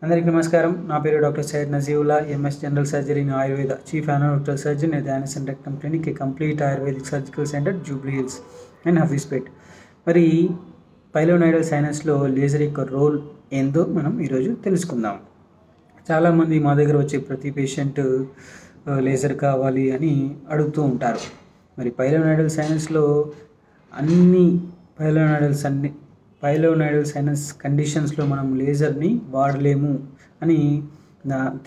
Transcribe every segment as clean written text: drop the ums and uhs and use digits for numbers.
అందరికీ నమస్కారం. నా పేరు doctor Syed Najeebullah, MS general surgery in Ayurveda, chief anorectal surgeon at anus and rectum clinic, a complete ayurvedic surgical centre, Jubilee Hills and Hafeezpet. మరి pilonidal సైనస్లో laser యొక్క role ఏందో మనం ఈరోజు తెలుసుకుందాం. చాలామంది మా దగ్గర వచ్చే ప్రతి పేషెంట్ లేజర్ కావాలి అని అడుగుతూ ఉంటారు. మరి పైలోనైడల్ సైనస్లో అన్ని పైలోనైడల్ సైనస్ కండిషన్స్లో మనం లేజర్ని వాడలేము అని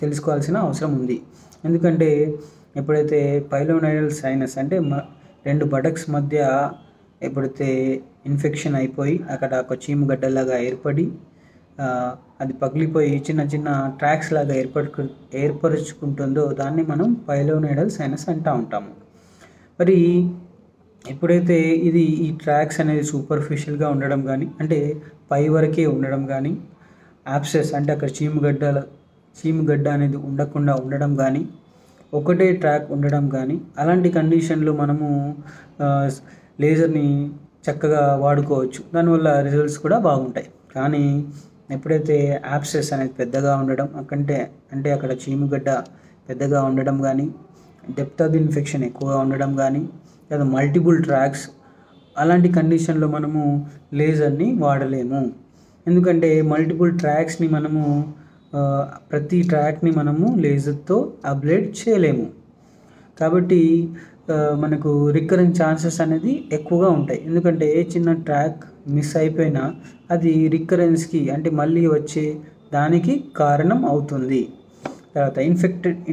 తెలుసుకోవాల్సిన అవసరం ఉంది. ఎందుకంటే ఎప్పుడైతే పైలోనైడల్ సైనస్ అంటే రెండు బటక్స్ మధ్య ఎప్పుడైతే ఇన్ఫెక్షన్ అయిపోయి అక్కడ ఒక చీమగడ్డలాగా ఏర్పడి అది పగిలిపోయి చిన్న చిన్న ట్రాక్స్ లాగా ఏర్పరుచుకుంటుందో దాన్ని మనం పైలోనైడల్ సైనస్ అంటూ ఉంటాము. మరి ఎప్పుడైతే ఈ ట్రాక్స్ అనేది సూపర్ఫిషియల్గా ఉండడం కానీ, అంటే పై వరకే ఉండడం కానీ, యాబ్సెస్ అంటే అక్కడ చీమగడ్డ అనేది ఉండకుండా ఉండడం కానీ, ఒకటే ట్రాక్ ఉండడం కానీ, అలాంటి కండిషన్లో మనము లేజర్ని చక్కగా వాడుకోవచ్చు. దానివల్ల రిజల్ట్స్ కూడా బాగుంటాయి. కానీ ఎప్పుడైతే యాబ్సెస్ అనేది పెద్దగా ఉండడం అంటే అక్కడ చీమగడ్డ పెద్దగా ఉండడం కానీ, డెప్త్ ఆఫ్ ఇన్ఫెక్షన్ ఎక్కువగా ఉండడం కానీ, లేదా మల్టిపుల్ ట్రాక్స్, అలాంటి కండిషన్లో మనము లేజర్ని వాడలేము. ఎందుకంటే మల్టిపుల్ ట్రాక్స్ని మనము ప్రతి ట్రాక్ని మనము లేజర్తో అబ్లేట్ చేయలేము. కాబట్టి మనకు రికరెంట్ ఛాన్సెస్ అనేది ఎక్కువగా ఉంటాయి. ఎందుకంటే ఏ చిన్న ట్రాక్ మిస్ అయిపోయినా అది రికరెన్స్కి అంటే మళ్ళీ వచ్చే దానికి కారణం అవుతుంది. తర్వాత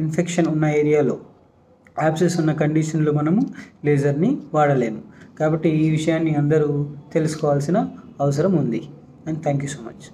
ఇన్ఫెక్షన్ ఉన్న ఏరియాలో యాబ్సెస్ ఉన్న కండిషన్లో మనము లేజర్ని వాడలేము. కాబట్టి ఈ విషయాన్ని అందరూ తెలుసుకోవాల్సిన అవసరం ఉంది. And thank you so much.